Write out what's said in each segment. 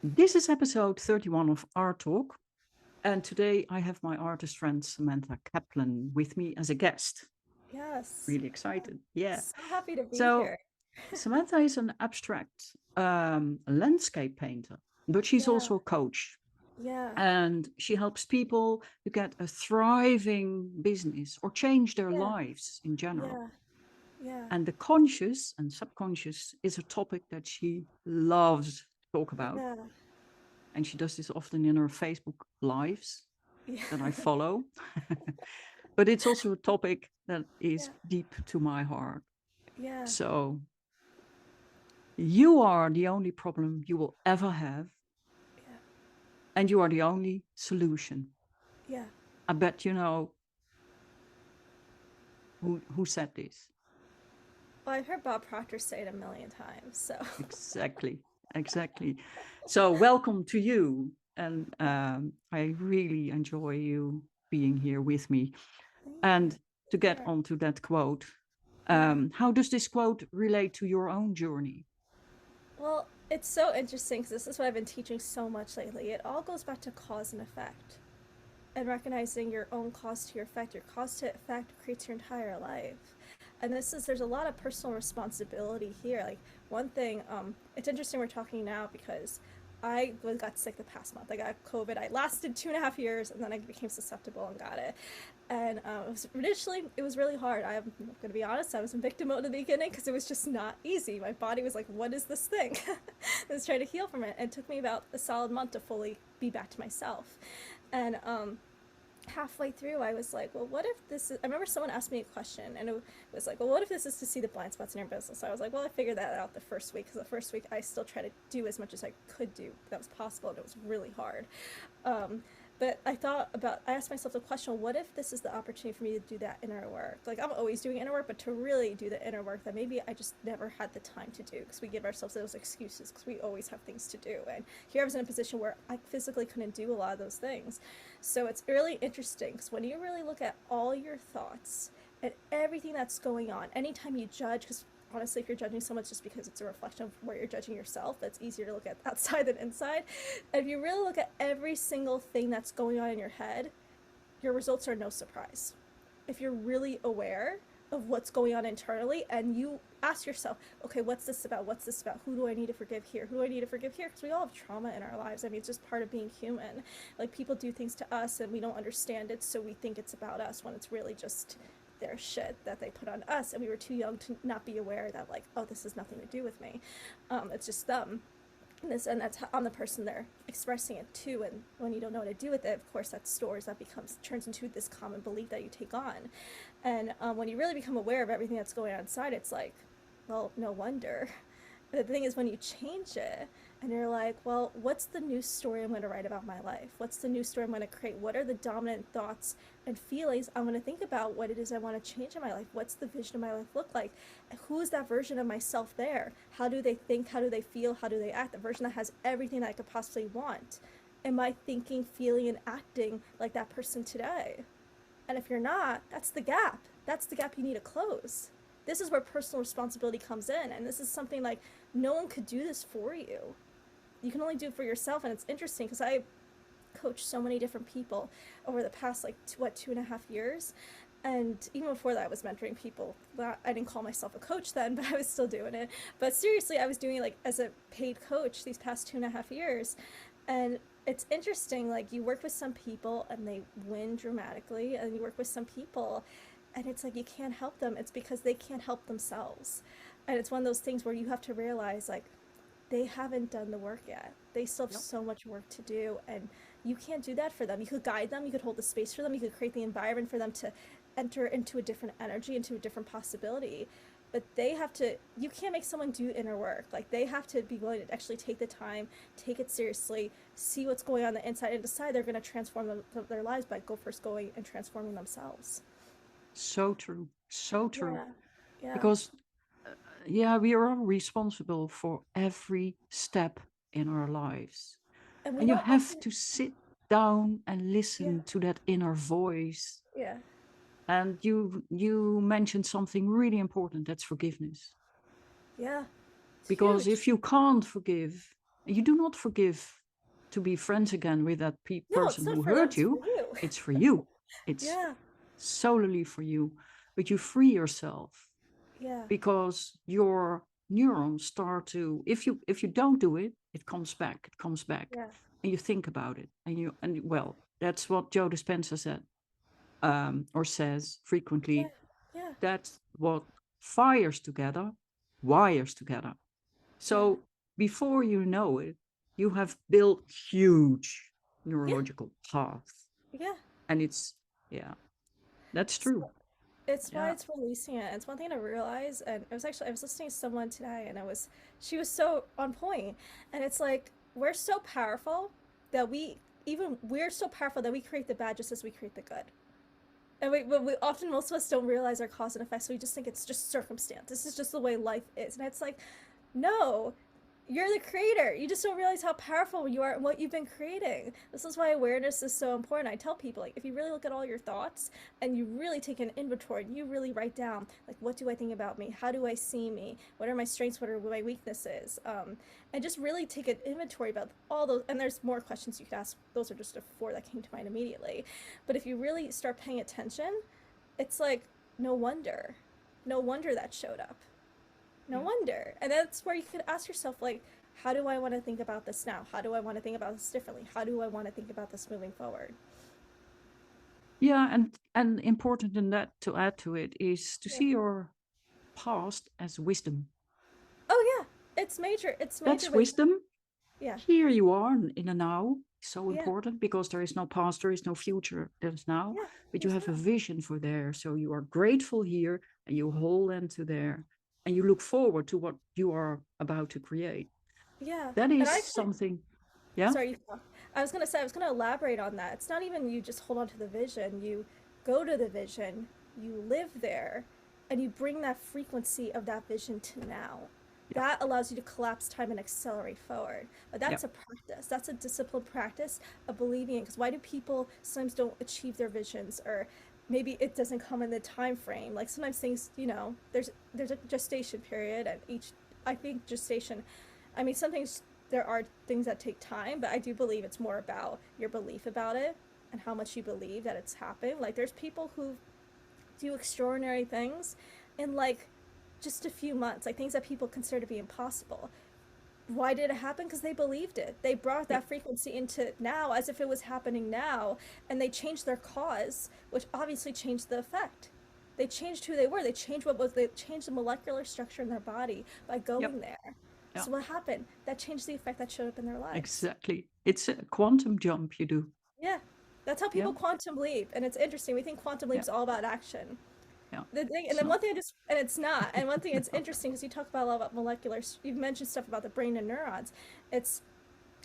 This is episode 31 of Art Talk, and today I have my artist friend Samantha Kaplan with me as a guest. Yes. Really excited. Yeah. So happy to be So, here. Samantha is an abstract landscape painter, but she's Yeah. also a coach. Yeah. And she helps people to get a thriving business or change their Yeah. lives in general. Yeah. Yeah. And the conscious and subconscious is a topic that she loves to talk about. Yeah. And she does this often in her Facebook lives Yeah. that I follow. But it's also a topic that Yeah. is deep to my heart. Yeah. So, you are the only problem you will ever have, Yeah. and you are the only solution. Yeah. I bet you know who said this. Well, I've heard Bob Proctor say it a million times. So Exactly. Exactly. So, welcome to you. And I really enjoy you being here with me. thank you. And to get Sure. onto that quote, Yeah. how does this quote relate to your own journey? Well, it's so interesting because this is what I've been teaching so much lately. It all goes back to cause and effect and recognizing your own cause to your effect. Your cause to effect creates your entire life. And there's a lot of personal responsibility here. Like one thing, it's interesting we're talking now because got sick the past month. I got COVID. I lasted 2.5 years, and then I became susceptible and got it. And it was really hard. I'm going to be honest. I was in victim mode in the beginning because it was just not easy. My body was like, "What is this thing?" I was trying to heal from it, and it took me about a solid month to fully be back to myself. And halfway through, I was like, well, what if this is. I remember someone asked me a question, and it was like, well, what if this is to see the blind spots in your business? So I was like, well, I figured that out the first week, because the first week I still tried to do as much as I could do that was possible, and it was really hard. Um, but I asked myself the question, what if this is the opportunity for me to do that inner work? Like, I'm always doing inner work, but to really do the inner work that maybe I just never had the time to do because we give ourselves those excuses because we always have things to do. And here I was in a position where I physically couldn't do a lot of those things. So it's really interesting because when you really look at all your thoughts and everything that's going on, anytime you judge, because honestly, if you're judging someone, it's just because it's a reflection of where you're judging yourself. That's easier to look at outside than inside. And if you really look at every single thing that's going on in your head, your results are no surprise. If you're really aware of what's going on internally and you ask yourself, okay, what's this about? What's this about? Who do I need to forgive here? Who do I need to forgive here? Because we all have trauma in our lives. I mean, it's just part of being human. Like, people do things to us and we don't understand it, so we think it's about us when it's really just their shit that they put on us, and we were too young to not be aware that, like, oh, this has nothing to do with me. It's just them. And that's on the person they're expressing it to. And when you don't know what to do with it, of course, that stores, that turns into this common belief that you take on. And when you really become aware of everything that's going on inside, it's like, well, no wonder. But the thing is, when you change it and you're like, well, what's the new story I'm going to write about my life? What's the new story I'm going to create? What are the dominant thoughts and feelings I'm going to think about? What it is I want to change in my life? What's the vision of my life look like? Who is that version of myself there? How do they think? How do they feel? How do they act? The version that has everything that I could possibly want. Am I thinking, feeling, and acting like that person today? And if you're not, that's the gap. That's the gap you need to close. This is where personal responsibility comes in. And this is something like no one could do this for you. You can only do it for yourself. And it's interesting because I coached so many different people over the past, like, 2.5 years. And even before that, I was mentoring people. I didn't call myself a coach then, but I was still doing it. But seriously, I was doing it like as a paid coach these past 2.5 years. And it's interesting, like, you work with some people and they win dramatically, and you work with some people and it's like you can't help them. It's because they can't help themselves. And it's one of those things where you have to realize, like, they haven't done the work yet. They still have Yep. so much work to do, and you can't do that for them. You could guide them, you could hold the space for them, you could create the environment for them to enter into a different energy, into a different possibility. But they have to, you can't make someone do inner work. Like, they have to be willing to actually take the time, take it seriously, see what's going on the inside, and decide they're going to transform their lives by first going and transforming themselves. So true. So true. Yeah, yeah. Because, uh, yeah, we are all responsible for every step in our lives. And we And you don't have often, to sit down and yeah, listen to that inner voice. yeah, And you mentioned something really important, that's forgiveness. yeah. It's Because huge. if you can't forgive, You do not forgive to be friends again with that No, it's person not who for them, hurt it's for you. you. It's for you. It's Yeah, solely for you. But you free yourself yeah, because your neurons start to, if you don't do it, it comes back, yeah, and you think about it, and well, that's what Joe Dispenza said, or says yeah, frequently. yeah, That's what fires together, wires together. yeah, So before you know it, you have built huge yeah, neurological paths, yeah. and it's, yeah, that's true. So it's why Yeah. it's releasing it. It's one thing to realize, and it was actually I was listening to someone today, and she was so on point, and it's like we're so powerful that we're so powerful that we create the bad just as we create the good. And we often, most of us don't realize our cause and effect, so we just think it's just circumstance. This is just the way life is. And it's like, no, you're the creator. You just don't realize how powerful you are and what you've been creating. This is why awareness is so important. I tell people, like, if you really look at all your thoughts and you really take an inventory and you really write down, like, what do I think about me? How do I see me? What are my strengths? What are my weaknesses? And just really take an inventory about all those. And there's more questions you could ask. Those are just the four that came to mind immediately. But if you really start paying attention, it's like, no wonder. No wonder that showed up. No Yeah. wonder. And that's where you could ask yourself, like, how do I want to think about this now? How do I want to think about this differently? How do I want to think about this moving forward? Yeah, and important in that, to add to it, is to Yeah. see your past as wisdom. Oh yeah, it's major. It's major. That's But wisdom. yeah, Here you are in the now. So yeah, important, because there is no past, there is no future, there's now. yeah. But you There's have a no. vision for there. So you are grateful here, and you hold into there, and you look forward to what you are about to create. Yeah, That and is I actually. something. Yeah. Sorry, I was gonna say I was gonna elaborate on that. It's not even you just hold on to the vision. You go to the vision. You live there, and you bring that frequency of that vision to now. Yeah. That allows you to collapse time and accelerate forward. But Yeah. that's a practice. That's a disciplined practice of believing it. Because why do people sometimes don't achieve their visions, or maybe it doesn't come in the time frame? Like sometimes things, there's a gestation period, and each I think gestation. I mean, some things there are things that take time, but I do believe it's more about your belief about it and how much you believe that it's happened. Like there's people who do extraordinary things in like just a few months, like things that people consider to be impossible. Why did it happen? Because they believed it. They brought Yeah. that frequency into now as if it was happening now, and they changed their cause, which obviously changed the effect. They changed who they were. They changed the molecular structure in their body by Yep. going there. Yeah. So what happened? That changed the effect that showed up in their lives. Exactly. It's a quantum jump you do. Yeah. That's how Yeah. people quantum leap. And it's interesting. We think quantum Yeah. leap's all about action. Yeah. The thing, and It's then not. one thing and it's not. And one thing it's interesting because you talk about a lot about molecular, you've mentioned stuff about the brain and neurons. It's,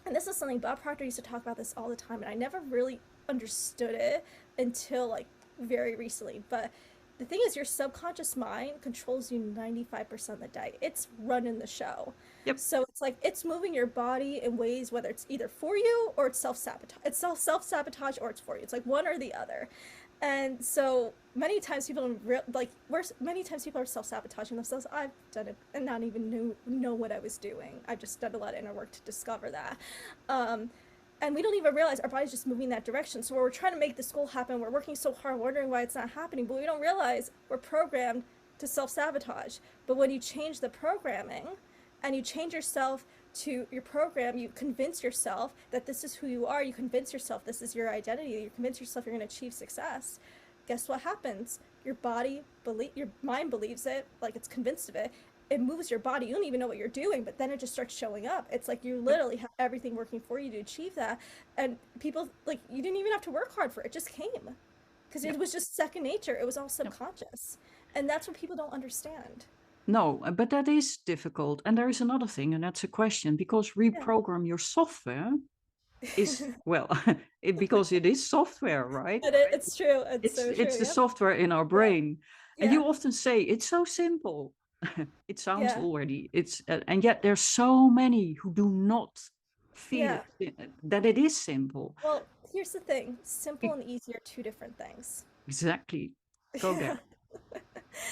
and this is something Bob Proctor used to talk about this all the time, and I never really understood it until like very recently. But the thing is, your subconscious mind controls you 95% of the day. It's running the show. Yep. So it's like it's moving your body in ways whether it's either for you or it's self sabotage. It's self sabotage or it's for you. It's like one or the other. And so many times people don't many times people are self sabotaging themselves. I've done it and not even know what I was doing. I've just done a lot of inner work to discover that. Um, and we don't even realize our body's just moving that direction. So we're trying to make this goal happen. We're working so hard, wondering why it's not happening, but we don't realize we're programmed to self sabotage. But when you change the programming and you change yourself to your program, you convince yourself that this is who you are, you convince yourself this is your identity, you convince yourself you're going to achieve success. Guess what happens? Your mind believes it, like it's convinced of it. It moves your body. You don't even know what you're doing, but then it just starts showing up. It's like you Yep. literally have everything working for you to achieve that. And people, like, you didn't even have to work hard for it. It just came because it Yep. was just second nature. It was all Yep. subconscious. And that's what people don't understand. No, but that is difficult. And there is another thing, and that's a question, because Yeah. reprogram your software is, well, because it is software, right? It's true. It's so It's true. the Yep. software in our Yeah. brain. And Yeah. you often say it's so simple. It sounds Yeah. already, and yet there's so many who do not feel Yeah. that it is simple. Well, here's the thing simple and easy are two different things. Exactly. Go Yeah. there.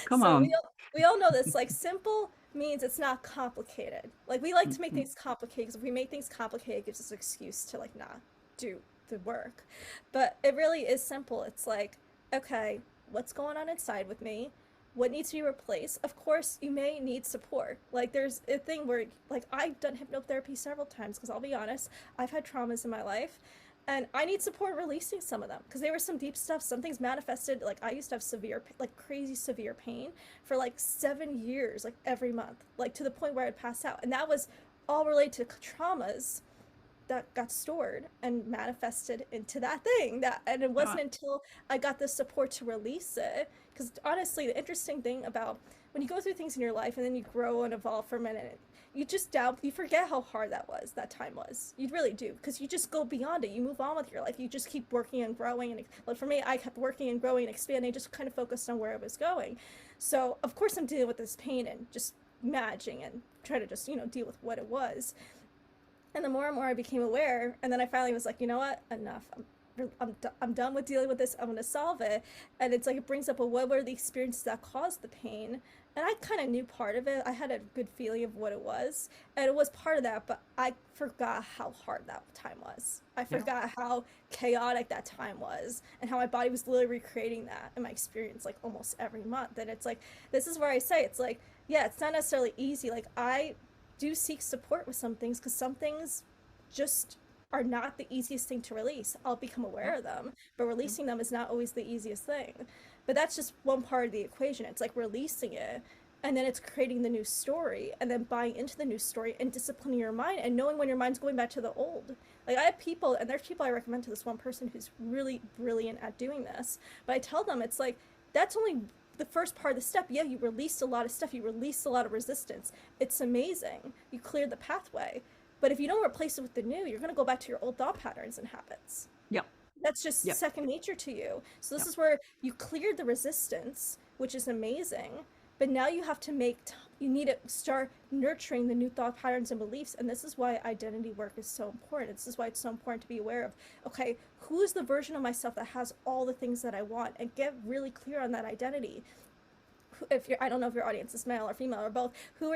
Come So on. we all know this. Like simple means it's not complicated. Like we like to make things complicated because if we make things complicated, it gives us an excuse to like not do the work. But it really is simple. It's like, okay, what's going on inside with me? What needs to be replaced? Of course, you may need support. Like there's a thing where like I've done hypnotherapy several times because I'll be honest, I've had traumas in my life and I need support releasing some of them because there was some deep stuff. Some things manifested. Like I used to have severe, like crazy severe pain for like 7 years, like every month, like to the point where I'd pass out, and that was all related to traumas that got stored and manifested into that thing. That and it Uh, wasn't until I got the support to release it. Because honestly, the interesting thing about when you go through things in your life and then you grow and evolve for a minute, you just doubt, you forget how hard that time was. You really do, because you just go beyond it. You move on with your life. You just keep working and growing. And like for me, I kept working and growing and expanding, just kind of focused on where I was going. So of course I'm dealing with this pain and just managing and try to just deal with what it was. And the more and more I became aware, and then I finally was like, you know what, enough. I'm done with dealing with this. I'm going to solve it. And it's like it brings up, well, what were the experiences that caused the pain? And I kind of knew part of it. I had a good feeling of what it was. And it was part of that, but I forgot how hard that time was. I yeah. forgot how chaotic that time was and how my body was literally recreating that in my experience like almost every month. And it's like, this is where I say, it's like, yeah, it's not necessarily easy. Like, I do seek support with some things because some things just are not the easiest thing to release. I'll become Yeah. aware of them, but Yeah. releasing them is not always the easiest thing. But that's just one part of the equation. It's like releasing it, and then it's creating the new story, and then buying into the new story and disciplining your mind and knowing when your mind's going back to the old. Like I have people, and there's people I recommend to this one person who's really brilliant at doing this, but I tell them it's like that's only the first part of the step. Yeah, you released a lot of stuff, you released a lot of resistance. It's amazing. You cleared the pathway. But if you don't replace it with the new, you're going to go back to your old thought patterns and habits. Yeah. That's just Yeah. second nature to you. So Yeah. this is where you cleared the resistance, which is amazing. But now you have to you need to start nurturing the new thought patterns and beliefs. And this is why identity work is so important. This is why it's so important to be aware of, okay, who is the version of myself that has all the things that I want, and get really clear on that identity. If you're, I don't know if your audience is male or female or both, who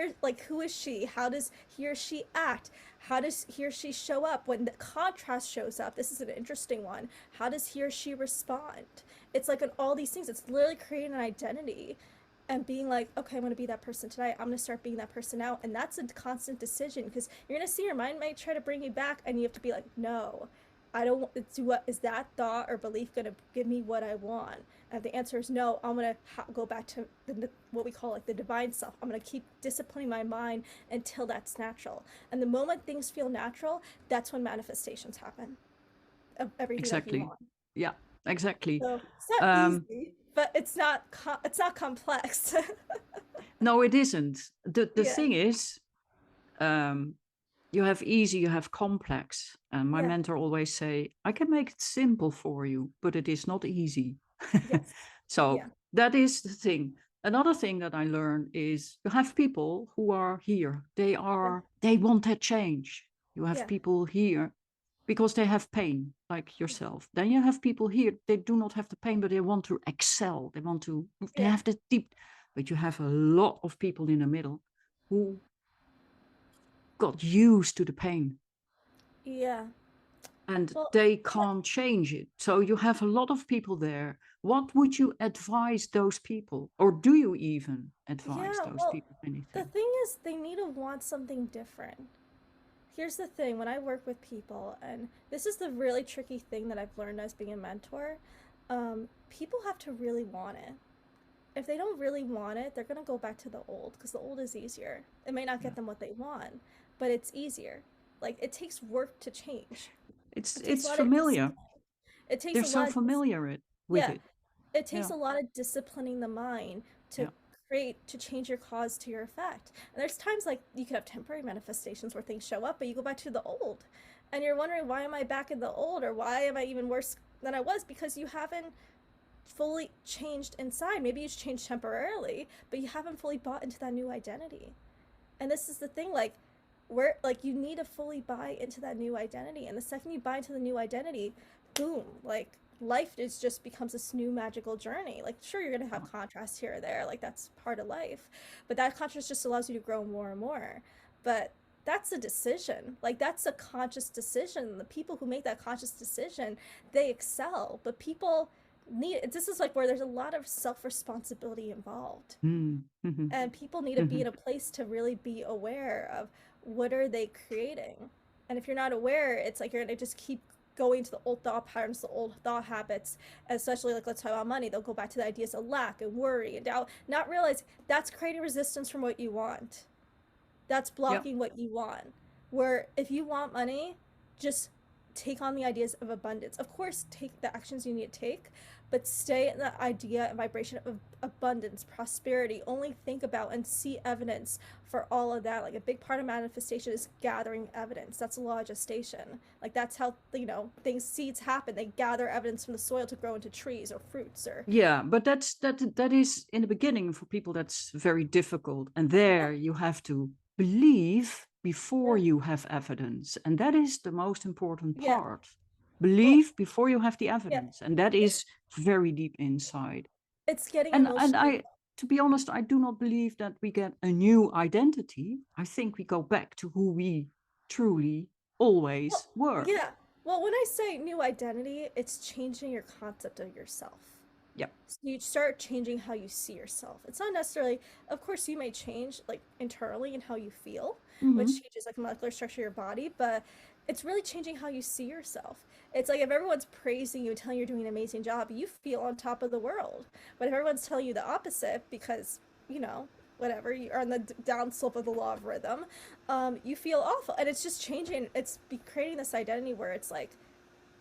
is she? How does he or she act? How does he or she show up when the contrast shows up? This is an interesting one. How does he or she respond? It's like in all these things, it's literally creating an identity and being like, okay, I'm going to be that person today. I'm going to start being that person now. And that's a constant decision, because you're going to see your mind might try to bring you back, and you have to be like, no, I don't do. What is that thought or belief going to give me what I want? And if the answer is no, I'm going to go back to what we call like the divine self. I'm going to keep disciplining my mind until that's natural. And the moment things feel natural, that's when manifestations happen of everything that you Exactly. want. Yeah. Exactly. So it's not Um, easy, but it's not complex. no, it isn't. The Yeah, thing is, um, you have easy, you have complex. And my yeah, mentor always say, I can make it simple for you, but it is not easy. yes, So yeah, that is the thing. Another thing that I learned is you have people who are here. yeah, They want that change. You have yeah, people here because they have pain, like yourself. Then you have people here, they do not have the pain, but they want to excel. They yeah, have the deep, but you have a lot of people in the middle who got used to the pain yeah. and Well, they can't change it. So you have a lot of people there. What would you advise those people? Or do you even advise yeah, those well, people the anything? thing is, they need to want something different. Here's the thing, when I work with people, and this is the really tricky thing that I've learned as being a mentor, people have to really want it. If they don't really want it, they're going to go back to the old, because the old is easier. It may not Yeah. get them what they want, but it's easier. Like, it takes work to change. It takes a It's lot of familiar. discipline. It takes They're a so lot of familiar with yeah, it. it takes Yeah. a lot of disciplining the mind to Yeah. change your cause to your effect. And there's times like you could have temporary manifestations where things show up, but you go back to the old, and you're wondering, why am I back in the old, or why am I even worse than I was? Because you haven't fully changed inside. Maybe you changed temporarily, but you haven't fully bought into that new identity. And this is the thing, like, where like you need to fully buy into that new identity, and the second you buy into the new identity, boom, like life is just becomes this new magical journey. Like, sure, you're gonna Yeah. have contrast here or there, like that's part of life, but that contrast just allows you to grow more and more. But that's a decision. Like, that's a conscious decision. The people who make that conscious decision, they excel. But people need, this is like where there's a lot of self responsibility involved, Mm. Mhm. and people need to be in Mhm. a place to really be aware of what are they creating. And if you're not aware, it's like you're going to just keep going to the old thought patterns, the old thought habits, especially like let's talk about money, they'll go back to the ideas of lack and worry and doubt, not realize that's creating resistance from what you want, that's Yeah. blocking what you want. Where if you want money, just take on the ideas of abundance. Of course, take the actions you need to take, but stay in the idea and vibration of abundance, prosperity. Only think about and see evidence for all of that. Like, a big part of manifestation is gathering evidence. That's a law of gestation. Like, that's how, things, seeds happen. They gather evidence from the soil to grow into trees or fruits or. Yeah, but that is in the beginning for people that's very difficult. And Yeah, there you have to believe before yeah, you have evidence. And that is the most important yeah. part. Well, Believe before you have the yeah. evidence. And that It's is very deep inside. it's getting And emotionally. I, to be honest, I do not believe that we get a new identity. I think we go back to who we truly Well, always were. yeah. Well, when I say new identity, it's changing your concept of yourself. Yeah. So you start changing how you see yourself. It's not necessarily, of course, you may change like internally and how you feel, which Hmm. changes like molecular structure of your body, but it's really changing how you see yourself. It's like if everyone's praising you and telling you you're doing an amazing job, you feel on top of the world. But if everyone's telling you the opposite because, you know, whatever, you are on the down slope of the law of rhythm, you feel awful. And it's just changing, it's creating this identity where it's like,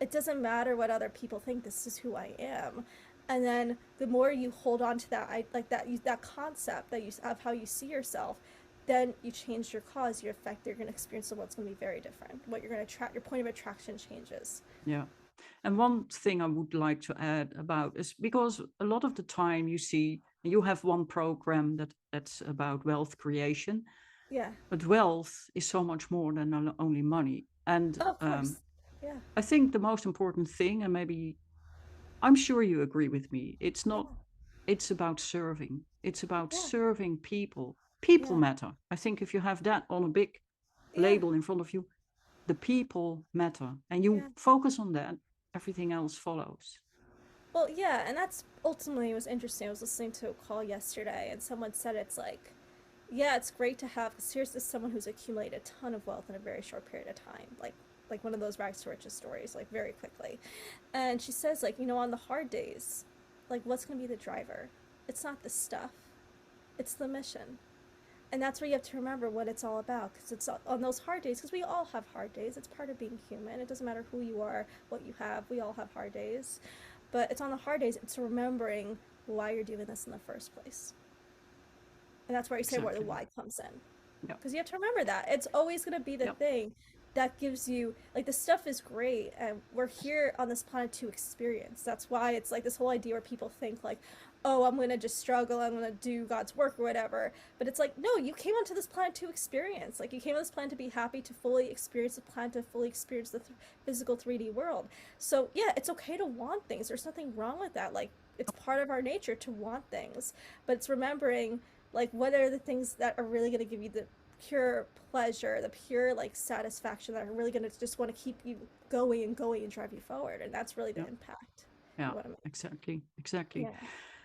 it doesn't matter what other people think, this is who I am. And then the more you hold on to that, like that concept that you of how you see yourself, then you change your cause, your effect, you're going to experience the world's going to be very different. What you're going to attract, your point of attraction changes. Yeah. And one thing I would like to add about is because a lot of the time you see you have one program that's about wealth creation, Yeah. but wealth is so much more than only money. And Oh, of course. Yeah. I think the most important thing, and maybe I'm sure you agree with me, it's Yeah. not, it's about serving. It's about Yeah. serving people. People Yeah. matter. I think if you have that on a big Yeah. label in front of you, the people matter, and you Yeah. focus on that, everything else follows. Well, yeah, and that's ultimately was interesting. I was listening to a call yesterday, and someone said it's like, yeah, it's great to have. Because here's this someone who's accumulated a ton of wealth in a very short period of time, like one of those rags to riches stories, like very quickly. And she says, like, on the hard days, like, what's going to be the driver? It's not the stuff, it's the mission. And that's where you have to remember what it's all about, because it's on those hard days, because we all have hard days. It's part of being human. It doesn't matter who you are, what you have. We all have hard days. But it's on the hard days, it's remembering why you're doing this in the first place. And that's where you say where the Exactly. why comes in. Yeah. Because you have to remember that. It's always going to be the Yeah. thing that gives you, like, the stuff is great, and we're here on this planet to experience. That's why it's like this whole idea where people think, like, oh, I'm going to just struggle, I'm going to do God's work or whatever. But it's like, no, you came onto this planet to experience. Like, you came on this planet to be happy, to fully experience the planet, to fully experience the physical 3D world. So, yeah, it's okay to want things. There's nothing wrong with that. Like, it's part of our nature to want things. But it's remembering, like, what are the things that are really going to give you the pure pleasure, the pure like satisfaction that are really going to just want to keep you going and going and drive you forward. And that's really the Yeah. impact Yeah. of what I'm. Exactly. Exactly. Yeah.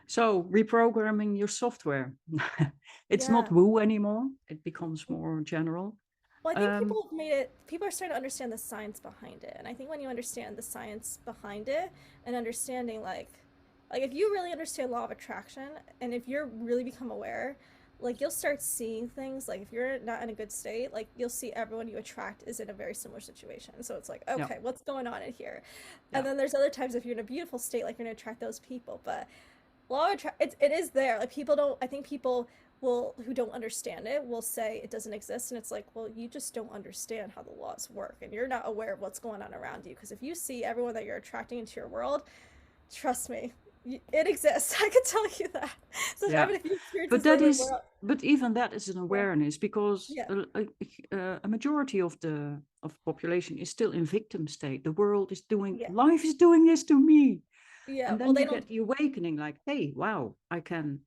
So reprogramming your software. It's not Yeah. woo anymore. It becomes more general. Well, I think Um, people have made it, people are starting to understand the science behind it. And I think when you understand the science behind it and understanding like if you really understand law of attraction and if you're really become aware, like you'll start seeing things like if you're not in a good state, like you'll see everyone you attract is in a very similar situation. So it's like, yeah. okay, what's going on in here? And Yeah. then there's other times if you're in a beautiful state, like you're gonna attract those people. But law of it is there. Like people don't. I think people will who don't understand it will say it doesn't exist, and it's like, well, you just don't understand how the laws work, and you're not aware of what's going on around you. Because if you see everyone that you're attracting into your world, trust me, It exists. I can tell you that. So I Yeah, mean, if you experience but the same way, but even that is an yeah, awareness, because yeah, a majority of the population is still in victim state. The world is doing, yeah, life is doing this to me. yeah. And Well, then they you don't. get the awakening, like, hey, wow, I can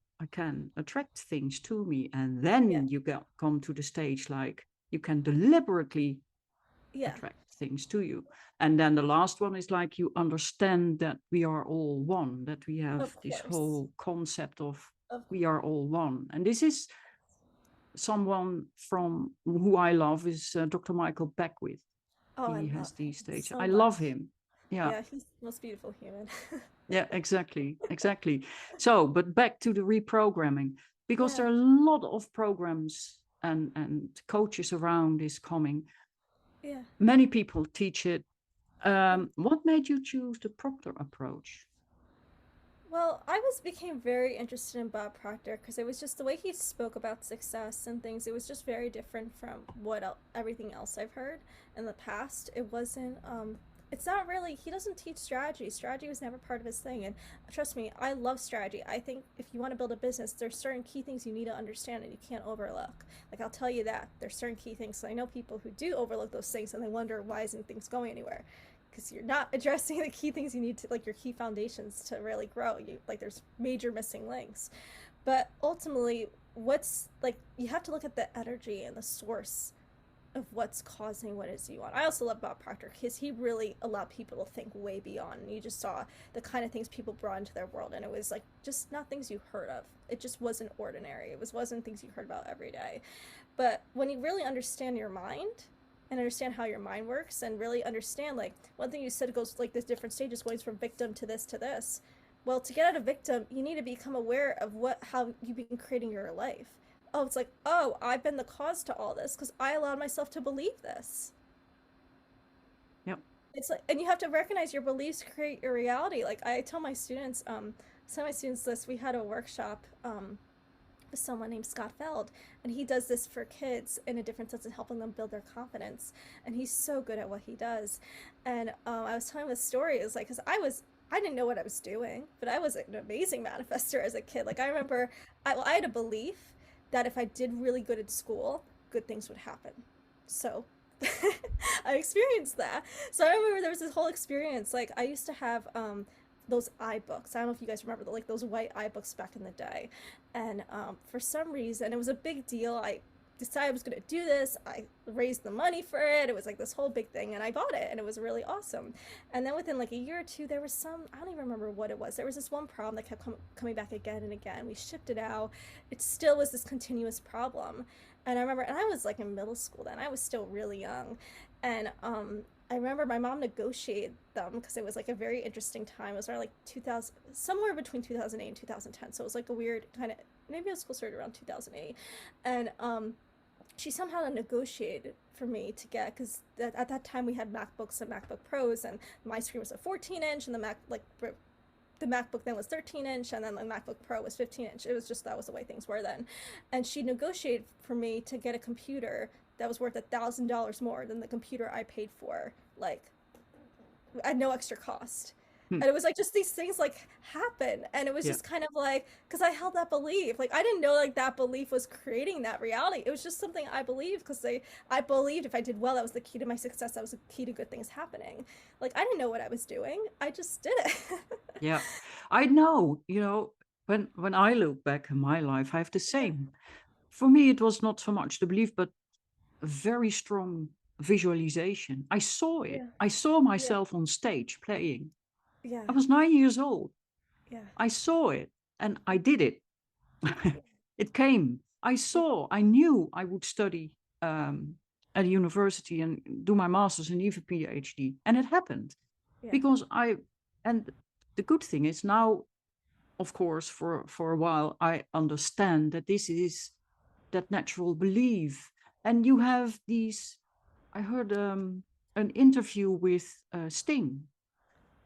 attract things to me. And Yeah, then you come to the stage like you can deliberately yeah. attract things to you. And then the last one is like you understand that we are all one, that we have Of this course, whole concept of of we are course. all one. And this is someone from who I love is Dr. Michael Beckwith. Oh, I He love has these him stages. so I much. love him. Yeah. Yeah, he's the most beautiful human. Yeah, exactly. Exactly. So, but back to the reprogramming, because Yeah, there are a lot of programs and coaches around is coming. yeah. Many people teach it. Yeah. What made you choose the Proctor approach? Well, I was became very interested in Bob Proctor because it was just the way he spoke about success and things. It was just very different from everything else I've heard in the past. It wasn't. It's not really. He doesn't teach strategy. Strategy was never part of his thing. And trust me, I love strategy. I think if you want to build a business, there's certain key things you need to understand and you can't overlook. Like I'll tell you that there's certain key things. So I know people who do overlook those things and they wonder why isn't things going anywhere because you're not addressing the key things you need to, like your key foundations to really grow. You like there's major missing links. But ultimately, what's like you have to look at the energy and the source of what's causing what is you want. I also love Bob Proctor because he really allowed people to think way beyond. And you just saw the kind of things people brought into their world, and it was like just not things you heard of. It just wasn't ordinary. Wasn't things you heard about every day. But when you really understand your mind and understand how your mind works and really understand like one thing you said goes like this different stages going from victim to this. Well, to get out of victim, you need to become aware of how you've been creating your life. Oh, it's like, oh, I've been the cause to all this because I allowed myself to believe this. Yep. It's like, and you have to recognize your beliefs create your reality. Like I tell my students, some of my students this, we had a workshop, with someone named Scott Feld, and he does this for kids in a different sense of helping them build their confidence. And he's so good at what he does. And I was telling him this story. It was like, because I didn't know what I was doing, but I was an amazing manifester as a kid. Like I remember, I had a belief that if I did really good at school, good things would happen. So I experienced that. So I remember there was this whole experience. Like I used to have those iBooks. I don't know if you guys remember like those white iBooks back in the day. And for some reason, it was a big deal. I decided I was going to do this. I raised the money for it. It was like this whole big thing, and I bought it, and it was really awesome. And then within like a year or two, there was I don't even remember what it was. There was this one problem that kept coming back again and again. We shipped it out. It still was this continuous problem. And I remember, and I was like in middle school then. I was still really young. And I remember my mom negotiated them because it was like a very interesting time. It was around like 2000, somewhere between 2008 and 2010. So it was like a weird kind of, maybe school started around 2008. And she somehow negotiated for me to get, because at that time we had MacBooks and MacBook Pros, and my screen was a 14-inch, and the MacBook then was 13-inch, and then the MacBook Pro was 15-inch. It was just that was the way things were then. And she negotiated for me to get a computer that was worth $1,000 more than the computer I paid for, like at no extra cost. Hmm. And it was like just these things like happen, and it was Yeah. just kind of like because I held that belief. Like I didn't know like that belief was creating that reality. It was just something I believed because I believed if I did well, that was the key to my success. That was the key to good things happening. Like I didn't know what I was doing. I just did it. Yeah. I know, when I look back in my life, I have the Yeah, same. For me, it was not so much the belief, but a very strong visualization. I saw it. yeah, I saw yeah, myself on stage playing. yeah, I was 9 years old. yeah, I saw it and I did it. yeah, It came. yeah, I knew I would study at a university and do my master's and even PhD. And it happened yeah, because and the good thing is now, of course, for a while, I understand that this is that natural belief. And you have these, I heard an interview with Sting,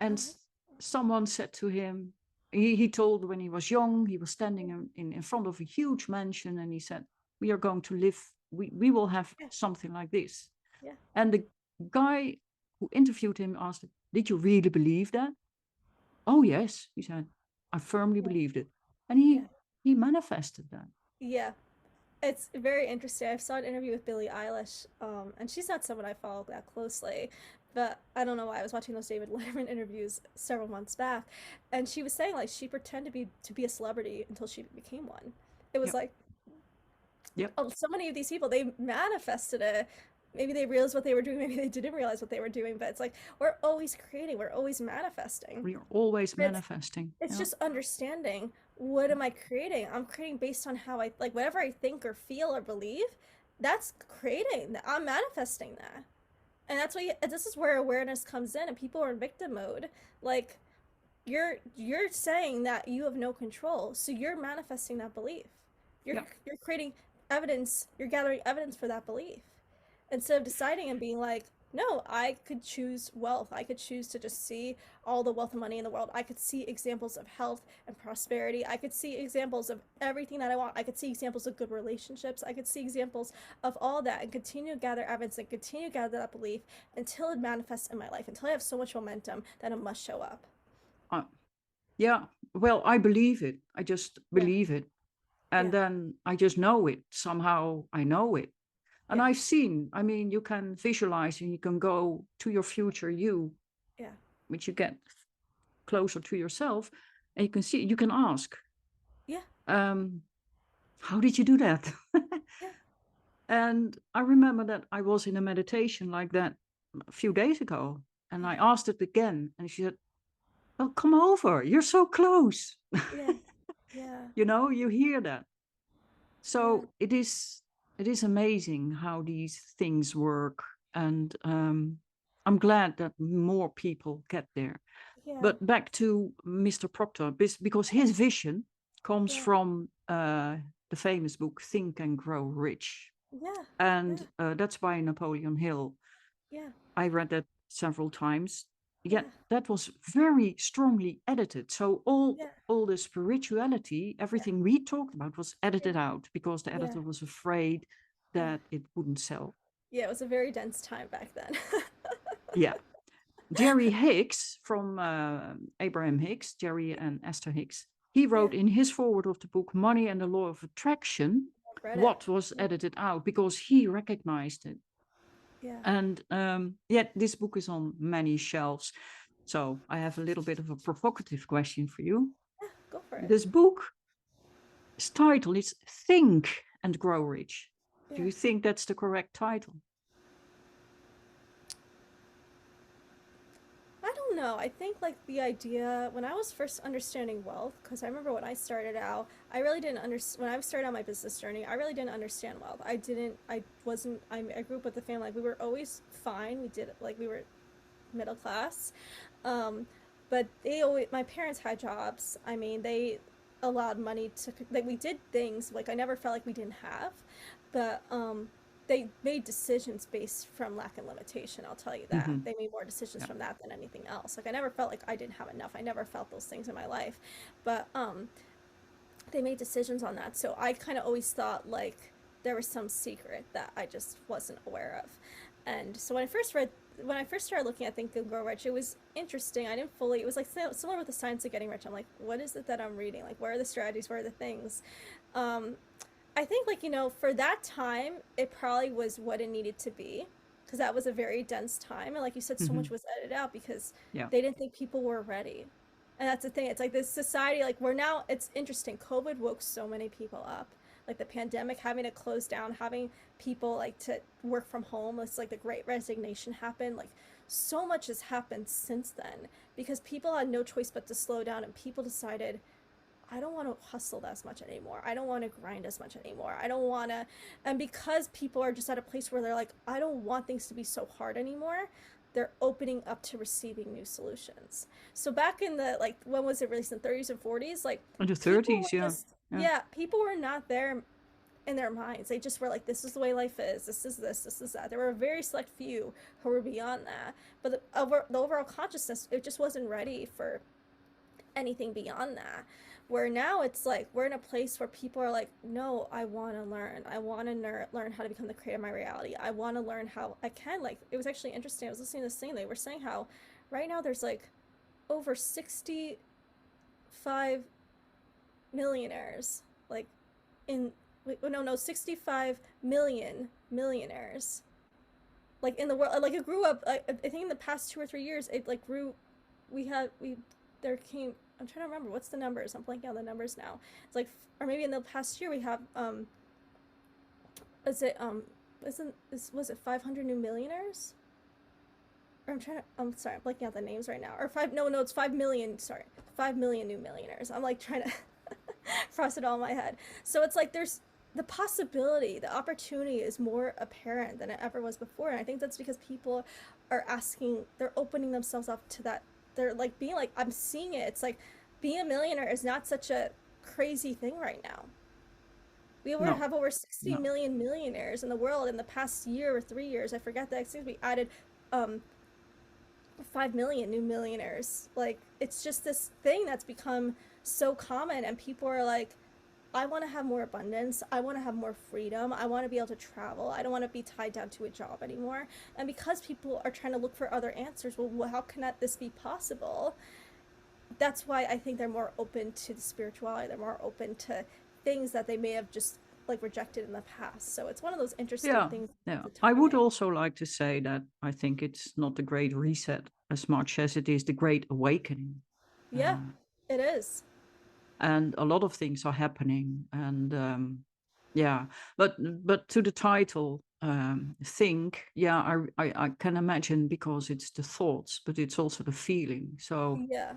and uh-huh, someone said to him, he told when he was young, he was standing in front of a huge mansion, and he said, we are going to live, we will have yeah, something like this. yeah, And the guy who interviewed him asked, did you really believe that? Oh, yes, he said. I firmly Yeah. believed it. And Yeah. he manifested that. Yeah. It's very interesting. I saw an interview with Billie Eilish, and she's not someone I follow that closely, but I don't know why. I was watching those David Letterman interviews several months back, and she was saying like she pretended to be a celebrity until she became one. It was Yep. like, Yep. oh, so many of these people, they manifested it. Maybe they realized what they were doing, maybe they didn't realize what they were doing, but it's like we're always creating, we're always manifesting. We are always It's manifesting. it's Yeah. just understanding what am I creating? I'm creating based on how I like whatever I think or feel or believe, that's creating. I'm manifesting that. And that's what this is where awareness comes in and people are in victim mode. Like you're saying that you have no control, so you're manifesting that belief. You're Yeah. you're creating evidence, you're gathering evidence for that belief. Instead of deciding and being like, no, I could choose wealth. I could choose to just see all the wealth and money in the world. I could see examples of health and prosperity. I could see examples of everything that I want. I could see examples of good relationships. I could see examples of all that and continue to gather evidence and continue to gather that belief until it manifests in my life, until I have so much momentum that it must show up. Uh, yeah. Well, I believe it. I just Yeah, believe it. And yeah, then I just know it. Somehow I know it. And yeah, I've seen, I mean, you can visualize and you can go to your future you, yeah, which you get closer to yourself, and you can see, you can ask, yeah, um, how did you do that? yeah, And I remember that I was in a meditation like that a few days ago, and yeah, I asked it again, and she said, well, come over, you're so close. yeah, yeah, You know, you hear that. yeah, So it is amazing how these things work, and I'm glad that more people get there. yeah, But back to Mr. Proctor, because his vision comes yeah, from the famous book Think and Grow Rich, yeah, yeah, and that's by Napoleon Hill. yeah, I read that several times. yeah, Yet that was very strongly edited. So yeah, all the spirituality, yeah, everything we talked about was yeah, edited out because the yeah, editor was afraid yeah. that it wouldn't sell. Yeah, it was a very dense time back then. Yeah. Jerry Hicks from Abraham Hicks, Jerry and Esther Hicks, he Yeah, wrote in his foreword of the book Money and the Law of Attraction I've read it. what was Yeah, edited out because he recognized it. yeah, And yet this book is on many shelves. So I have a little bit of a provocative question for you. yeah, go for it. This book's title is Think and Grow Rich. Do Yeah. you think that's the correct title? I don't know. I think like the idea when I was first understanding wealth, because I remember when I started out, I really didn't understand. When I started out my business journey, I really didn't understand wealth. I didn't. I wasn't. I grew up with a family. Like, we were always fine. We did like we were middle class, um, but they always. My parents had jobs. I mean, they allowed money to like we did things like I never felt like we didn't have, but they made decisions based from lack and limitation. I'll tell you that Mm-hmm. they made more decisions Yeah. from that than anything else. Like I never felt like I didn't have enough. I never felt those things in my life, but they made decisions on that. So I kind of always thought like there was some secret that I just wasn't aware of. And so when I first started looking at Think and Grow Rich, it was interesting. I didn't fully, it was like similar with the Science of Getting Rich. I'm like, what is it that I'm reading? Like, where are the strategies? Where are the things? Um, I think, like, for that time, it probably was what it needed to be because that was a very dense time. And like you said, so Mm-hmm. much was edited out because Yeah. they didn't think people were ready. And that's the thing. It's like this society, like, we're now, it's interesting. COVID woke so many people up. Like the pandemic, having to close down, having people like to work from home. It's like the great resignation happened. Like, so much has happened since then because people had no choice but to slow down and people decided, I don't want to hustle as much anymore. I don't want to grind as much anymore. I don't want to. And because people are just at a place where they're like, I don't want things to be so hard anymore, they're opening up to receiving new solutions. So back in the, like, when was it released in the 30s and 40s? Like, In the people 30s, were yeah. just, Yeah. yeah, people were not there in their minds. They just were like, this is the way life is. This is this is that. There were a very select few who were beyond that. But the overall consciousness, it just wasn't ready for anything beyond that. Where now it's like we're in a place where people are like, no, I want to learn. I want to learn how to become the creator of my reality. I want to learn how I can. Like, it was actually interesting. I was listening to this thing. They were saying how right now there's like over 60 65 millionaires, like in no 65 million millionaires, like in the world. Like it grew up. I think in the past 2 or 3 years, it like grew. We there came. I'm trying to remember what's the numbers. I'm blanking on the numbers now. It's like, or maybe in the past year we have is it was it 500 new millionaires? Or I'm trying to. I'm sorry, I'm blanking out the names right now. Or five? No, no, it's 5 million. Sorry, 5 million new millionaires. I'm like trying to cross it all in my head. So it's like there's the possibility, the opportunity is more apparent than it ever was before, and I think that's because people are asking. They're opening themselves up to that. They're like being like, I'm seeing it. It's like being a millionaire is not such a crazy thing right now. No, Have over 60 no. million millionaires in the world in the past year or 3 years. I forget that. Excuse me. Added um 5 million new millionaires. Like, it's just this thing that's become so common, and people are like, I want to have more abundance. I want to have more freedom. I want to be able to travel. I don't want to be tied down to a job anymore. And because people are trying to look for other answers, well, how can this be possible? That's why I think they're more open to the spirituality. They're more open to things that they may have just like rejected in the past. So it's one of those interesting Yeah, things. yeah. The I would timing. also like to say that I think it's not the Great Reset as much as it is the Great Awakening. Yeah, Uh, it is. and a lot of things are happening. And yeah, but to the title, think, yeah, I can imagine, because it's the thoughts, but it's also the feeling. So Yeah.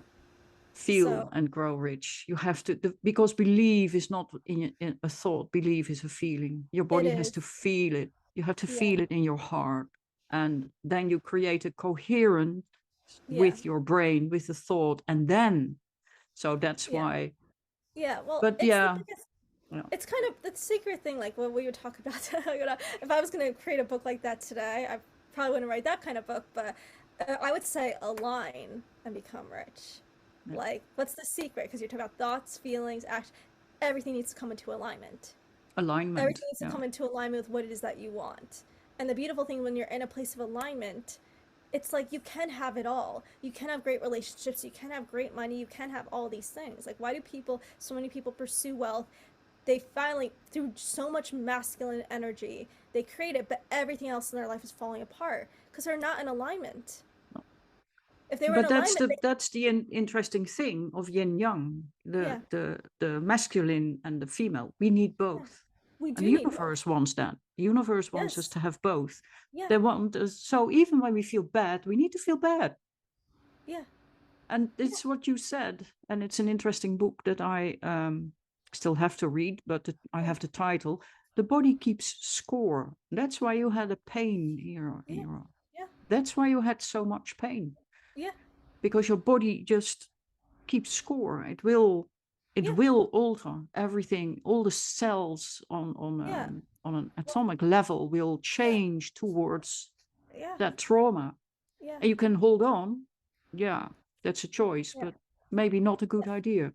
feel So and grow rich. You have to, because belief is not in a thought. Belief is a feeling. Your it body has is. to feel it. You have to Yeah. feel it in your heart, and then you create a coherence Yeah. with your brain, with the thought, and then, so that's Yeah. why. Yeah. Well, But it's the yeah, biggest. yeah, It's kind of the secret thing, like what we would talk about. If I was going to create a book like that today, I probably wouldn't write that kind of book, but I would say align and become rich. yeah. Like, what's the secret? Because you're talking about thoughts, feelings, act. Everything needs to come into alignment. Alignment. Everything needs to Yeah, come into alignment with what it is that you want. And the beautiful thing when you're in a place of alignment, it's like you can have it all. You can have great relationships, you can have great money, you can have all these things. Like, why do so many people pursue wealth? They finally, through so much masculine energy, they create it, but everything else in their life is falling apart because they're not in alignment. If they were in but that's alignment, the that's the interesting thing of yin yang, yeah, the masculine and the female. We need yeah, both. we And do the need both. universe wants that. The universe wants us Yes, to have both. yeah, They want us, so even when we feel bad, we need to feel bad. yeah, And yeah, it's what you said. And it's an interesting book that I still have to read, but I yeah, have the title. The body keeps score. That's why you had a pain in yeah, your arm. yeah, That's why you had so much pain, yeah, because your body just keeps score. It will alter everything. All the cells yeah, on an well, atomic level will yeah, change towards yeah, that trauma. yeah, And you can hold on. Yeah, that's a choice, yeah. but maybe not a good idea.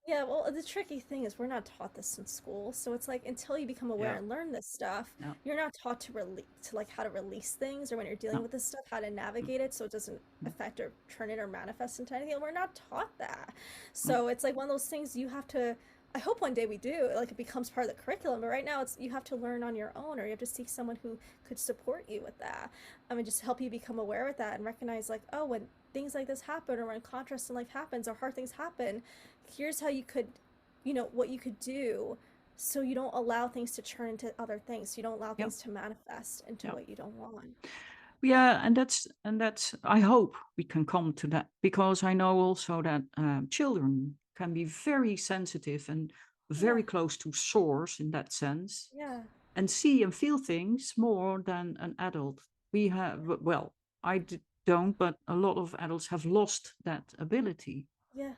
Yeah, well, the tricky thing is we're not taught this in school, so it's like until you become aware Yeah, and learn this stuff, yeah, you're not taught to release, to like how to release things, or when you're dealing no, with this stuff, how to no, navigate it so it doesn't no, affect or turn it or manifest into anything. We're not taught that, no. so it's like one of those things you have to. I hope one day we do, like it becomes part of the curriculum, but right now it's you have to learn on your own, or you have to seek someone who could support you with that. I mean, just help you become aware with that and recognize, like, oh, when things like this happen, or when contrast in life happens, or hard things happen, here's how you could what you could do so you don't allow things to turn into other things. So you don't allow Yeah, things to manifest into yeah. what you don't want. Yeah, and that's. I hope we can come to that, because I know also that children can be very sensitive and Yeah, very close to source in that sense, yeah, and see and feel things more than an adult. We have, well, don't, but a lot of adults have lost that ability. yeah,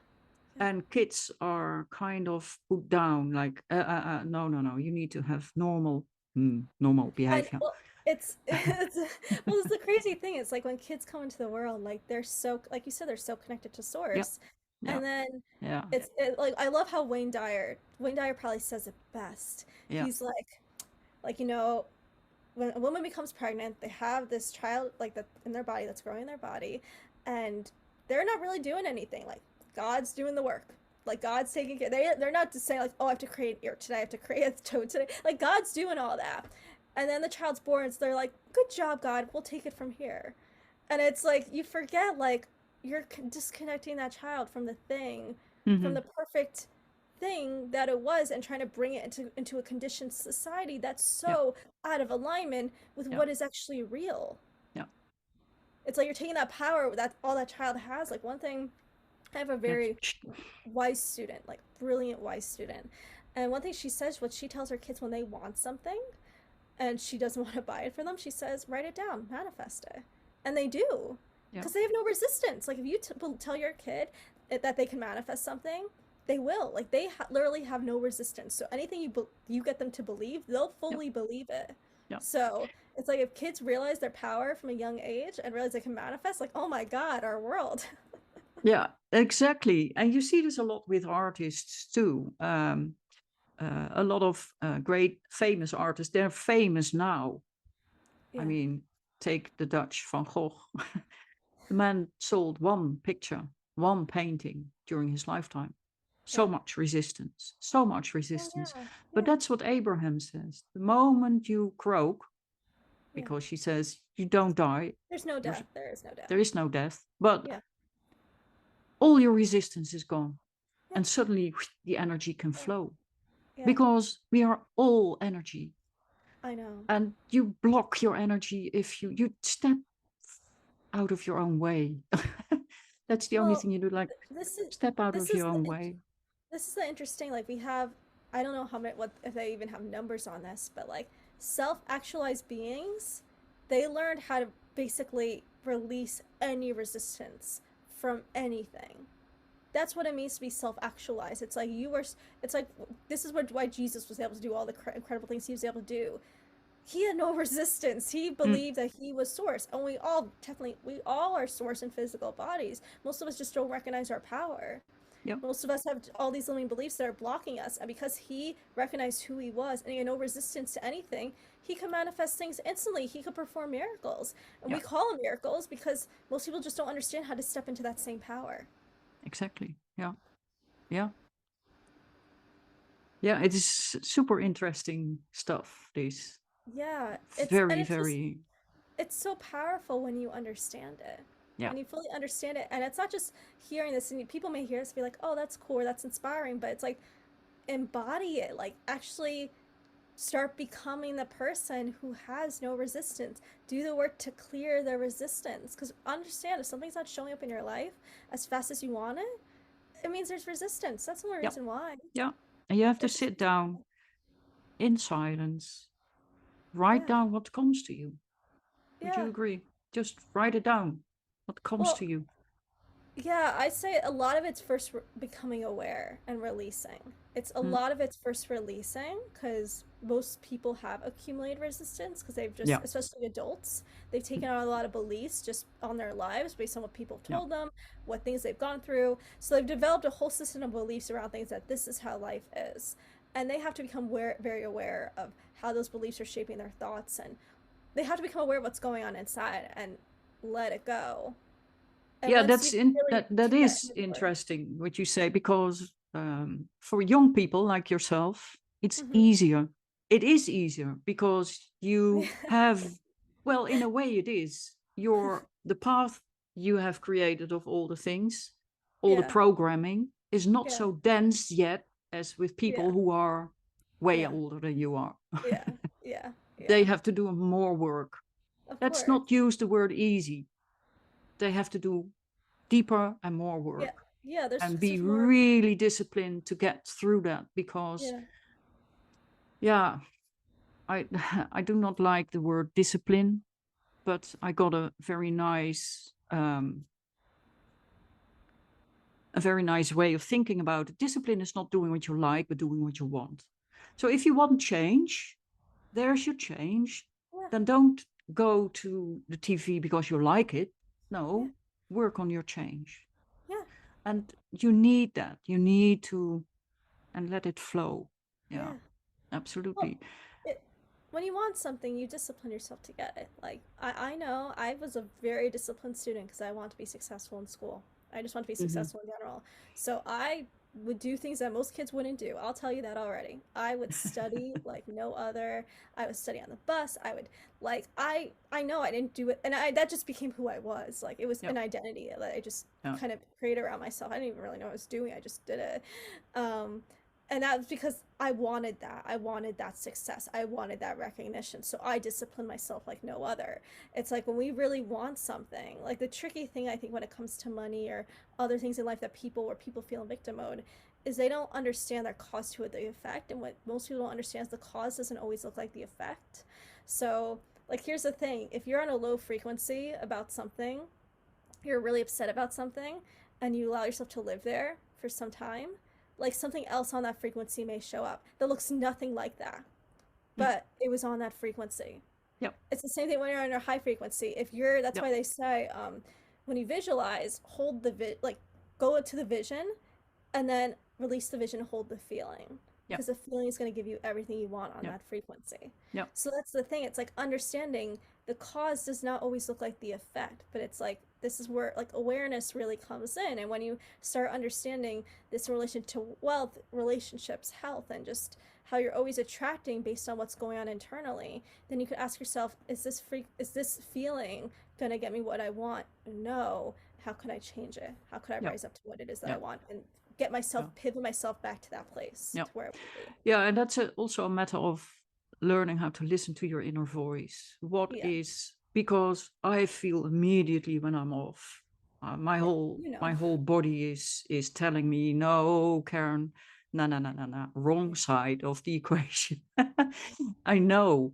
yeah. And kids are kind of put down, like, no, no, no, you need to have normal And behavior. well, it's well, it's the crazy thing. It's like when kids come into the world, like they're so, like you said, they're so connected to Yeah, source, yeah, and then yeah, like I love how Wayne Dyer probably says it best. yeah, He's like when a woman becomes pregnant, they have this child like that in their body that's growing in their body, and they're not really doing anything. Like God's doing the work. Like God's taking care. They're not just saying like, oh, I have to create an ear today, I have to create a toe today. Like God's doing all that, and then the child's born. So they're like, good job, God. We'll take it from here. And it's like you forget like you're disconnecting that child from the thing, from the Hmm. perfect thing that it was, and trying to bring it into a conditioned society that's Yeah. so out of alignment with Yeah. what is actually real. Yeah. It's like you're taking that power that all that child has. Like one thing, I have a Yeah. very wise student, like brilliant wise student. And one thing she says, what she tells her kids when they want something and she doesn't want to buy it for them, she says, write it down, manifest it. And they do. Yeah. Because they have no resistance. Like if you tell your kid that they can manifest something, they will. Like they literally have no resistance. So anything you get them to believe, they'll Yeah. fully believe it. Yeah. So it's like if kids realize their power from a young age and realize they can manifest, like, oh my God, our world. Yeah, exactly. And you see this a lot with artists too. A lot of great famous artists, they're famous now. I Yeah, mean, take the Dutch Van Gogh. The man sold one picture, one painting during his lifetime. yeah. So much resistance, so much Oh resistance. yeah, But yeah, that's what Abraham says. The moment you croak, yeah. because she says you don't die, There's no there's, death. There is no death. there is no death, but Yeah, all your resistance is gone. yeah, And suddenly the energy can yeah, flow yeah. because we are all energy. I know. And you block your energy if you step out of your own way. That's the only Well, thing you do, like this is step out this of is your own way. this is the interesting. Like we have, I don't know how many, what if they even have numbers on this, but like self-actualized beings, they learned how to basically release any resistance from anything. That's what it means to be self-actualized. It's like you were. It's like this is why Jesus was able to do all the incredible things he was able to do. He had no resistance. He Mm, believed that he was source, and we all are source in physical bodies. Most of us just don't recognize our power. yeah, Most of us have all these limiting beliefs that are blocking us, and because he recognized who he was and he had no resistance to anything, he could manifest things instantly. He could perform miracles, and yeah, we call them miracles because most people just don't understand how to step into that same power. exactly. Yeah, yeah, yeah. It is super interesting stuff. This Yeah, very, it's just very, it's so powerful when you understand it. yeah, When you fully understand it, and it's not just hearing this, and people may hear this and be like, "Oh, that's cool, or that's inspiring," but it's like embody it, like actually start becoming the person who has no resistance. Do the work to clear the resistance, because understand if something's not showing up in your life as fast as you want it, it means there's resistance. That's the only yeah, reason why. yeah. And you have to There's just sit down in silence, write yeah, down what comes to you. Would you yeah. agree? Just write it down. What comes Well, to you? yeah, I say a lot of it's first becoming aware and releasing. It's a Mm, lot of it's first releasing because most people have accumulated resistance because they've just, yeah, especially adults, they've mm, taken on a lot of beliefs just on their lives based on what people have yeah, told them, what things they've gone through. So they've developed a whole system of beliefs around things that this is how life is. And they have to become very aware of how those beliefs are shaping their thoughts, and they have to become aware of what's going on inside and let it go. And yeah. once That's you in really that take that is inventory. interesting what you say because for young people like yourself, it's Mm-hmm. easier. It is easier because you have, well, in a way, it is your the path you have created of all the things, all the Yeah, programming is not yeah, so dense yet as with people yeah, who are way yeah, older than you are. yeah, yeah, They yeah. have to do more work. Of Let's course. not use the word easy. They have to do deeper and more Yeah, work yeah. and Because be there's more. really disciplined to get through that because Yeah, yeah, I I do not like the word discipline, but I got a very nice way of thinking about it. Discipline is not doing what you like but doing what you want. So if you want change, there's your change. yeah, Then don't go to the TV because you like it. yeah, No, work on your change. yeah, And you need that. You need to and let it flow. Yeah, yeah. Well, absolutely. it, when you want something, you discipline yourself to get it. Like I know I was a very disciplined student because I want to be successful in school. I just want to be Mm-hmm. successful in general. So I would do things that most kids wouldn't do. I'll tell you that already. I would study like no other. I would study on the bus. I would like I know I didn't do it, and I that just became who I was. Like it was Yeah. an identity that I just Yeah. kind of created around myself. I didn't even really know what I was doing. I just did it. Um, and that was because I wanted that. I wanted that success. I wanted that recognition. So I disciplined myself like no other. It's like when we really want something, like the tricky thing I think when it comes to money or other things in life that where people feel in victim mode, is they don't understand their cause to the effect. And what most people don't understand is the cause doesn't always look like the effect. So, like, here's the thing, if you're on a low frequency about something, you're really upset about something, and you allow yourself to live there for some time, like something else on that frequency may show up that looks nothing like that, Mm. but it was on that frequency. Yep. It's the same thing when you're on a high frequency. If you're, that's Yep. why they say, when you visualize, hold like go into the vision, and then release the vision, hold the feeling, Yep. because the feeling is going to give you everything you want on Yep. that frequency. Yep. So that's the thing. It's like understanding the cause does not always look like the effect, but it's like this is where like awareness really comes in. And when you start understanding this in relation to wealth, relationships, health, and just how you're always attracting based on what's going on internally, then you could ask yourself, is this feeling gonna get me what I want? No. How can I change it? How could I Yep. rise up to what it is that I Yep. want, and get myself, Yeah. pivot myself back to that place Yeah. to where it would be? Yeah. And that's also a matter of learning how to listen to your inner voice. What Yeah. is, because I feel immediately when I'm off. My Yeah. whole You know. my whole body is telling me, no, Karen, no, no, no, no, no, wrong Yeah. side of the equation. I know,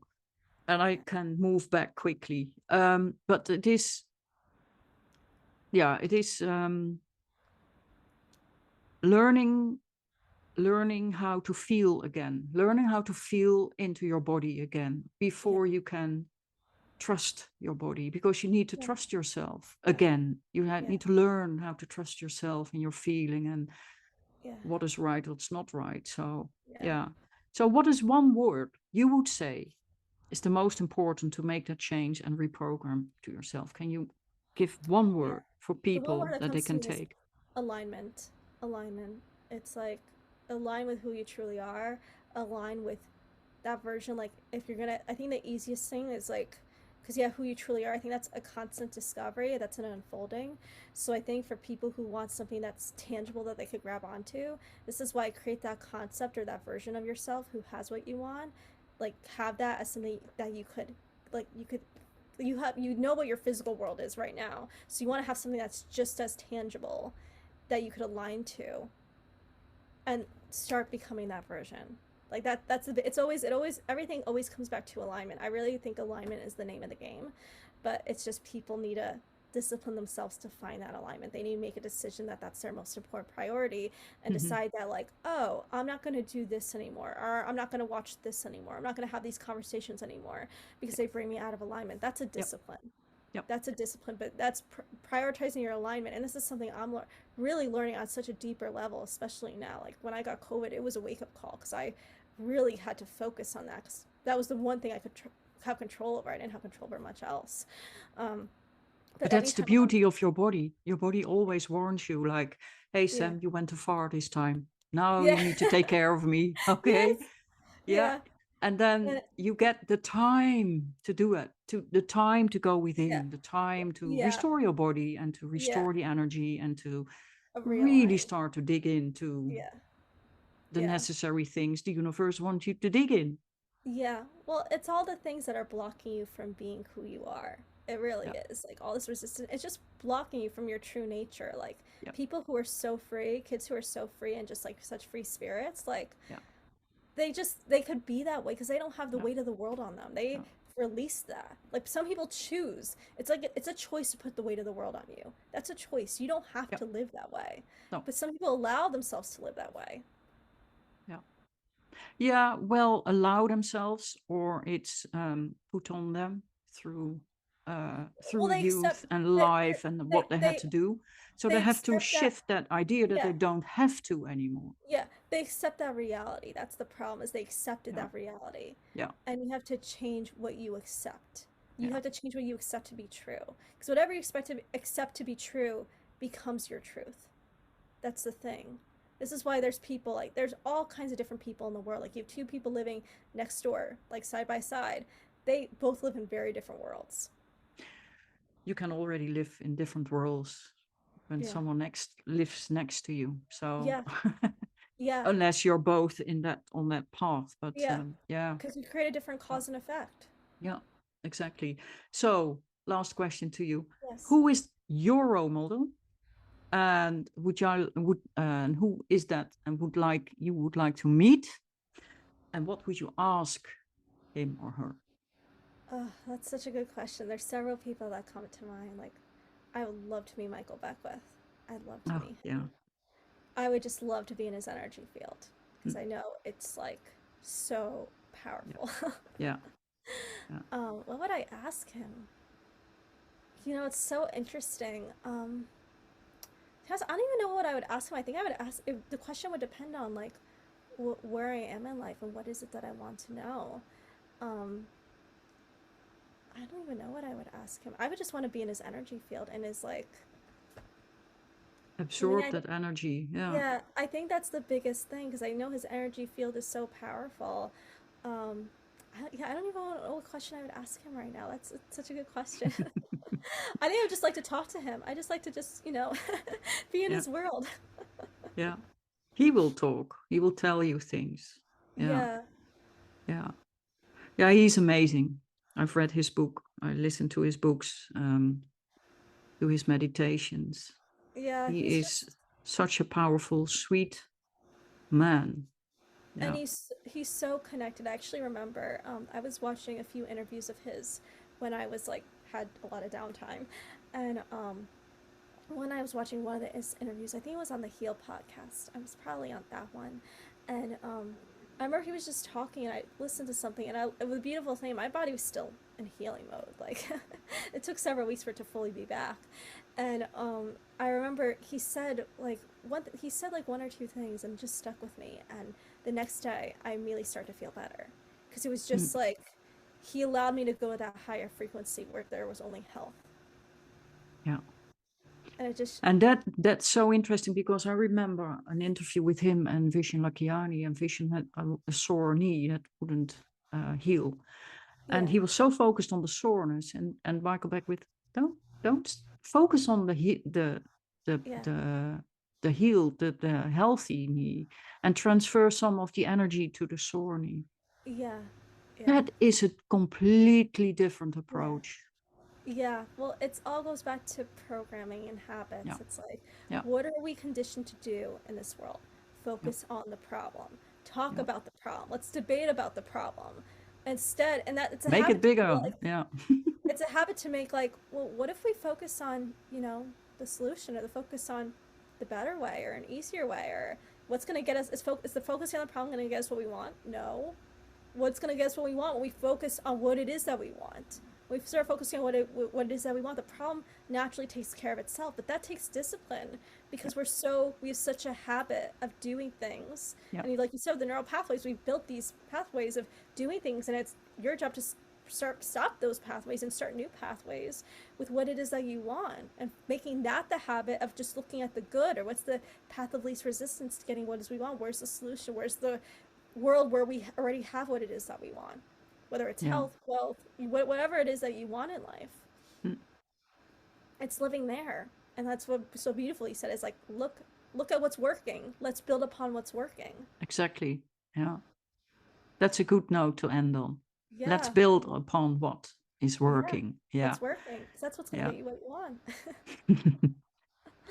and I can move back quickly. But it is, yeah, it is learning how to feel again, learning how to feel into your body again Yeah. before you can trust your body, because you need to Yeah. trust yourself Yeah. again. You Yeah. need to learn how to trust yourself and your feeling and Yeah. what is right, what's not right. So, Yeah. yeah. So, what is one word you would say is the most important to make that change and reprogram to yourself? Can you give one Yeah. word for The one people word that that they comes to can me is take? alignment. Alignment. It's like align with who you truly are, align with that version. Like if you're gonna, I think the easiest thing is like, because yeah, who you truly are, I think that's a constant discovery, that's an unfolding. So I think for people who want something that's tangible that they could grab onto, this is why I create that concept or that version of yourself who has what you want. Like have that as something that you could, like you could, you have, you know what your physical world is right now, so you want to have something that's just as tangible that you could align to and start becoming that version. Like that's it's always, it always, everything always comes back to alignment. I really think alignment is the name of the game, but it's just people need to discipline themselves to find that alignment. They need to make a decision that that's their most important priority, and Mm-hmm. decide that like, oh, I'm not going to do this anymore, or I'm not going to watch this anymore, I'm not going to have these conversations anymore because they bring me out of alignment. That's a Yep. discipline. Yep. That's a discipline, but that's prioritizing your alignment. And this is something I'm really learning on such a deeper level, especially now. Like when I got COVID, it was a wake up call because I really had to focus on that, because that was the one thing I could have control over. I didn't have control over much else. Um, But but every that's the time I'm, beauty of your body. Your body always warns you, like, hey, yeah, Sam, you went too far this time. Now yeah, you need to take care of me. yes, Okay. Yeah. yeah, And then and you get the time to do it, to the time to go yeah, within, the time to yeah, restore your body and to yeah, restore the energy and to a really realign, start to dig into yeah, the yeah. necessary things the universe wants you to dig in. Yeah, well, it's all the things that are blocking you from being who you are. It really Yeah. is. Like all this resistance, it's just blocking you from your true nature. Like Yeah. people who are so free, kids who are so free and just like such free spirits, like Yeah. they could be that way because they don't have the Yeah. weight of the world on them. They Yeah. release that. Like some people choose. It's like it's a choice to put the weight of the world on you. That's a choice. You don't have Yeah. to live that way. No. But some people allow themselves to live that way. Yeah. Yeah, well, allow themselves, or it's put on them through Well, through they accept youth and they life and they what they had they, to do. So they they have to accept that. shift that idea that they Yeah. don't have to anymore. Yeah, they accept that reality. That's the problem, is they accepted Yeah, that reality. yeah, And you have to change what you accept. You yeah, have to change what you accept to be true. Because whatever you accept to be true becomes your truth. That's the thing. This is why there's people like there's all kinds of different people in the world. Like you have two people living next door, like side by side. They both live in very different worlds. You can already live in different worlds when Yeah. someone lives next to you. So Yeah. Yeah. unless you're both in that on that path, but Yeah. yeah, Because we create a different yeah, cause and effect. yeah, exactly. So last question to you: Yes. who is your role model, and and who is that, and would like to meet, and what would you ask him or her? Oh, that's such a good question. There's several people that come to mind. Like, I would love to meet Michael Beckwith. I'd love to Oh meet yeah, him. I would just love to be in his energy field because mm, I know it's like so yeah, powerful. yeah, yeah. What would I ask him? It's so interesting. Because I don't even know what I would ask him. I think I would ask if the question would depend on like where I am in life and what is it that I want to know. Um, I don't even know what I would ask him. I would just want to be in his energy field and his like. I mean, Absorb that energy. Yeah. yeah, I think that's the biggest thing because I know his energy field is so powerful. Um, yeah, I don't even know what question I would ask him right now. That's such a good question. I think I would just like to talk to him. I just like to just, be in Yeah, his world. yeah. He will talk. He will tell you things. Yeah, Yeah, yeah, yeah. He's amazing. I've read his book. I listened to his books, to his meditations. yeah, He he's is just such a powerful, sweet man. and Yeah. he's so connected. I actually remember I was watching a few interviews of his when I was like had a lot of downtime, and when I was watching one of the interviews, I think it was on the Heal podcast. I was probably on that one, and I remember he was just talking, and I listened to something, and it was a beautiful thing. My body was still in healing mode. Like it took several weeks for it to fully be back, and I remember he said like he said like one or two things, and it just stuck with me. And the next day, I immediately started to feel better because it was Mm, just like he allowed me to go to that higher frequency where there was only health, yeah. and it just And that's so interesting because I remember an interview with him and Vishen Lakiani, and Vishen had a sore knee that wouldn't heal. And yeah. he was so focused on the soreness, and Michael Beckwith, don't focus on the Yeah, the the healed, the healthy knee, and transfer some of the energy to the sore knee. yeah, yeah, That is a completely different yeah, approach. yeah. Well, it's all goes back to programming and habits. Yeah, It's like, yeah, what are we conditioned to do in this world? yeah, Focus on the problem. Talk yeah. about the problem. Let's debate about the problem. Instead, and that it's a Make it habit to be bigger. like, Yeah, it's a habit to make like, well, what if we focus on, the solution or the focus on the better way or an easier way or what's going to get us, is the focusing on the problem going to get us what we want? No. What's going to get us what we want when we focus on what it is that we want. When we start focusing on what it is that we want, the problem naturally takes care of itself. But that takes discipline yeah, because we have such a habit of doing things. yeah, And like you said, the neural pathways, we've built these pathways of doing things, and it's your job to stop those pathways and start new pathways with what it is that you want, and making that the habit of just looking at the good or what's the path of least resistance to getting what it is we want. Where's the solution? Where's the world where we already have what it is that we want, whether it's yeah. health, wealth, whatever it is that you want in life. Mm, It's living there, and that's what so beautifully said. Is like look at what's working. Let's build upon what's working. exactly. Yeah, that's a good note to end on. Let's Yeah, build upon what is yeah, working. Yeah, what's working. Because that's what's gonna yeah. get you what you want.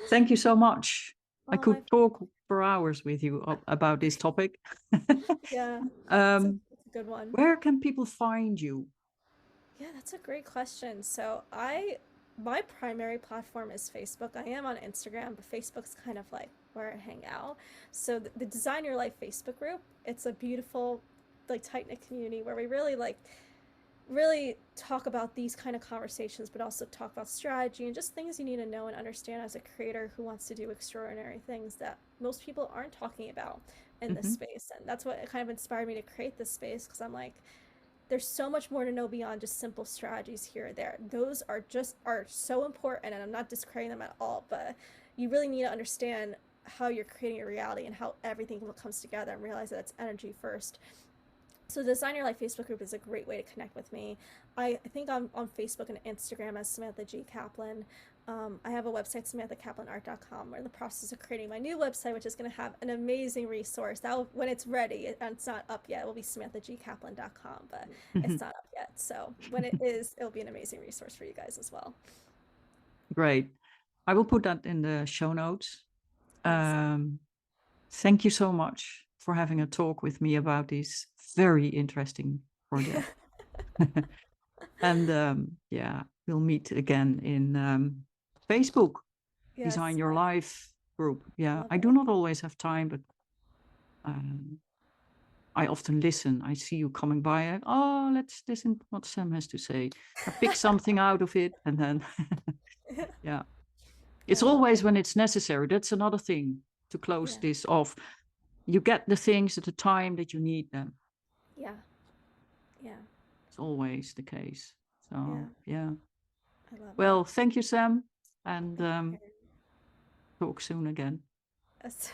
Thank you so much. I Oh my, could talk for hours with you about this topic. yeah, um, it's a good one. where can people find you? Yeah, that's a great question. So my primary platform is Facebook. I am on Instagram, but Facebook's kind of like where I hang out. So the Design Your Life Facebook group, it's a beautiful, like tight knit community where we really talk about these kind of conversations, but also talk about strategy and just things you need to know and understand as a creator who wants to do extraordinary things that most people aren't talking about in this Hmm. space. And that's what kind of inspired me to create this space because I'm like, there's so much more to know beyond just simple strategies here or there. Those are so important, and I'm not discrediting them at all, but you really need to understand how you're creating your reality and how everything comes together, and realize that it's energy first. So the Design Your Life Facebook group is a great way to connect with me. I think I'm on Facebook and Instagram as Samantha G. Kaplan. I have a website, samanthakaplanart.com. We're in the process of creating my new website, which is going to have an amazing resource. When it's ready, and it's not up yet, it will be samanthagkaplan.com, but it's not up yet. So when it is, it'll be an amazing resource for you guys as well. Great. I will put that in the show notes. Awesome. Thank you so much for having a talk with me about this very interesting project. And yeah, we'll meet again in Facebook, Yes. Design Your Life group. Yeah, Love I it. do not always have time, but I often listen. I see you coming by. And, oh, let's listen to what Sam has to say. I pick something out of it, and then yeah, it's I love always it. when it's necessary. That's another thing to close Yeah. this off. You get the things at the time that you need them. Yeah. Yeah. It's always the case. Yeah. So yeah. I love Well, thank you, Sam, and it. talk soon again. Yes.